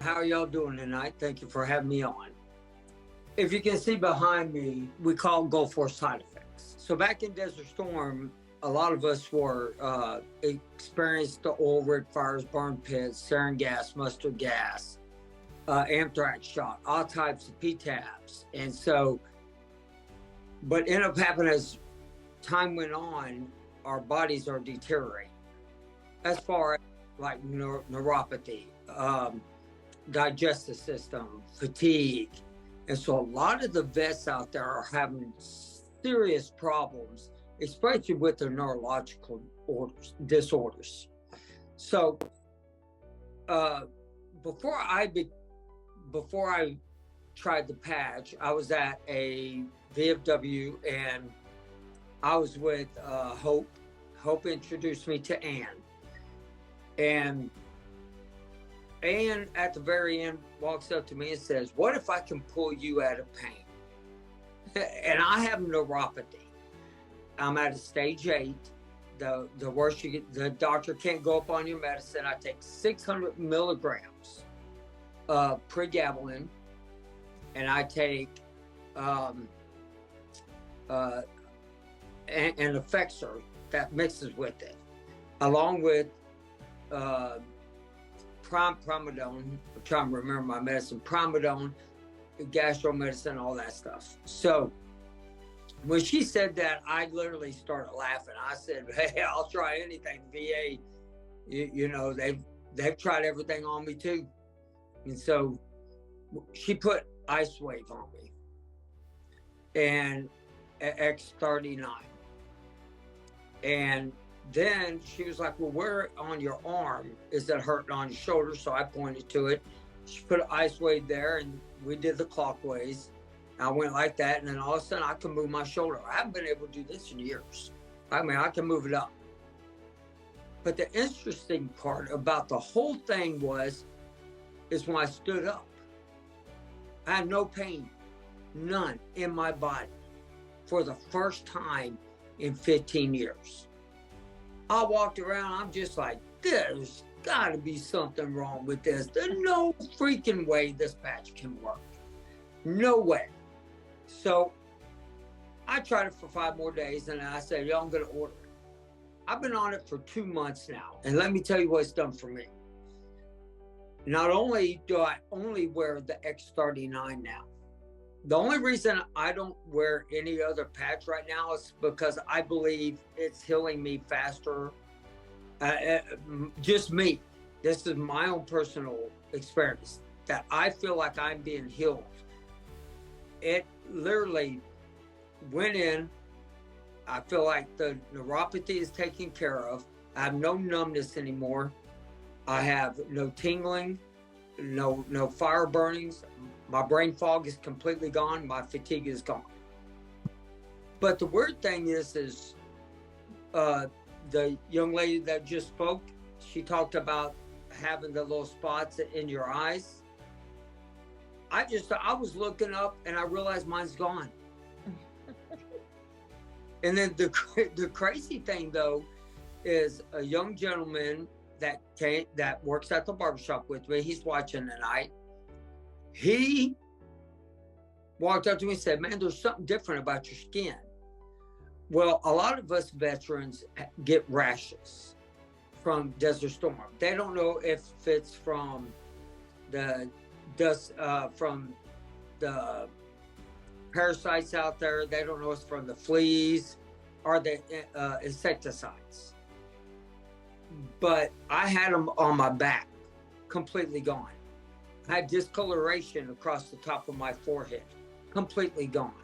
How are y'all doing tonight? Thank you for having me on. If you can see behind me, we call Gulf War side effects. So back in Desert Storm, a lot of us were experienced the oil rig fires, burn pits, sarin gas, mustard gas, anthrax shot, all types of PTABs. And so, but ended up happening as time went on, our bodies are deteriorating. As far as like neuropathy, digestive system, fatigue. And so a lot of the vets out there are having serious problems, especially with their neurological disorders. So before I tried the patch, I was at a VFW and I was with Hope. Hope introduced me to Ann. And at the very end walks up to me and says, "What if I can pull you out of pain?" And I have neuropathy. I'm at a stage 8. The worst you get, the doctor can't go up on your medicine. I take 600 milligrams of pregabalin, and I take an Effexor that mixes with it, along with Primidone. I'm trying to remember my medicine. Primidone, gastro medicine, all that stuff. So when she said that, I literally started laughing. I said, "Hey, I'll try anything." VA, you know, they've tried everything on me too. And so she put Lifewave on me and X39. And then she was like, "Well, where on your arm is it hurting on your shoulder?" So I pointed to it. She put an Lifewave there and we did the clockwise. I went like that, and then all of a sudden I can move my shoulder. I haven't been able to do this in years. I mean, I can move it up. But the interesting part about the whole thing is when I stood up, I had no pain, none in my body for the first time in 15 years. I walked around, I'm just like, there's got to be something wrong with this. There's no freaking way this patch can work. No way. So I tried it for 5 more days, and I said, "Yo, I'm going to order it." I've been on it for 2 months now, and let me tell you what it's done for me. Not only do I only wear the X39 now, the only reason I don't wear any other patch right now is because I believe it's healing me faster. Just me. This is my own personal experience that I feel like I'm being healed. It literally went in. I feel like the neuropathy is taken care of. I have no numbness anymore. I have no tingling, no fire burnings. My brain fog is completely gone. My fatigue is gone. But the weird thing is the young lady that just spoke, she talked about having the little spots in your eyes. I was looking up and I realized mine's gone. And then the crazy thing though is a young gentleman that works at the barbershop with me. He's watching tonight. He walked up to me and said, "Man, there's something different about your skin." Well, a lot of us veterans get rashes from Desert Storm. They don't know if it's from the dust, from the parasites out there. They don't know it's from the fleas or the insecticides. But I had them on my back, completely gone. I had discoloration across the top of my forehead, completely gone.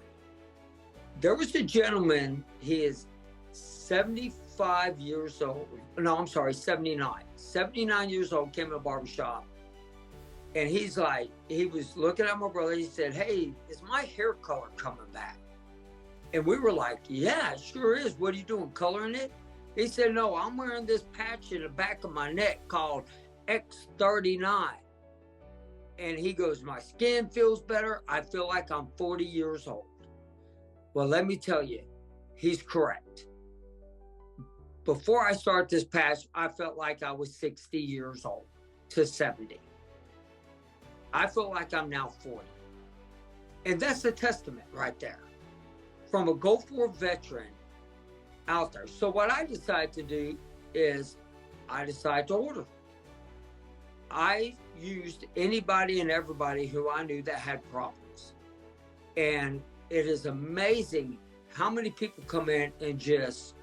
There was a gentleman, he is 75 years old. No, I'm sorry, 79. 79 years old, came to a barbershop. And he's like, he was looking at my brother. He said, "Hey, is my hair color coming back?" And we were like, "Yeah, it sure is. What are you doing, coloring it?" He said, "No, I'm wearing this patch in the back of my neck called X39. And he goes, "My skin feels better. I feel like I'm 40 years old." Well, let me tell you, he's correct. Before I start this patch, I felt like I was 60 years old to 70. I feel like I'm now 40. And that's a testament right there from a Go For veteran out there. So what I decided to do is I decided to order. I used anybody and everybody who I knew that had problems. And it is amazing how many people come in and just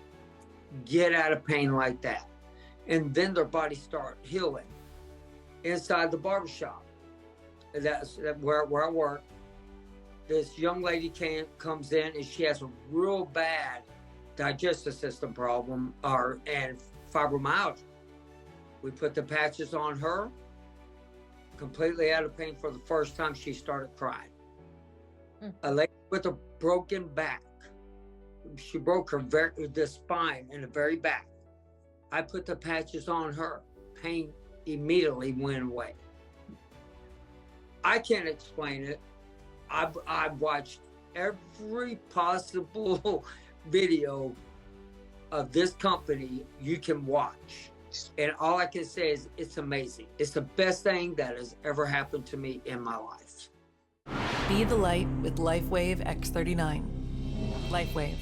get out of pain like that. And then their bodies start healing inside the barbershop. That's where I work. This young lady comes in and she has a real bad digestive system problem and fibromyalgia. We put the patches on her, completely out of pain for the first time. She started crying. A lady with a broken back. She broke the spine in the very back. I put the patches on her. Pain immediately went away. I can't explain it. I've watched every possible video of this company you can watch. And all I can say is it's amazing. It's the best thing that has ever happened to me in my life. Be the light with Lifewave X39. Lifewave.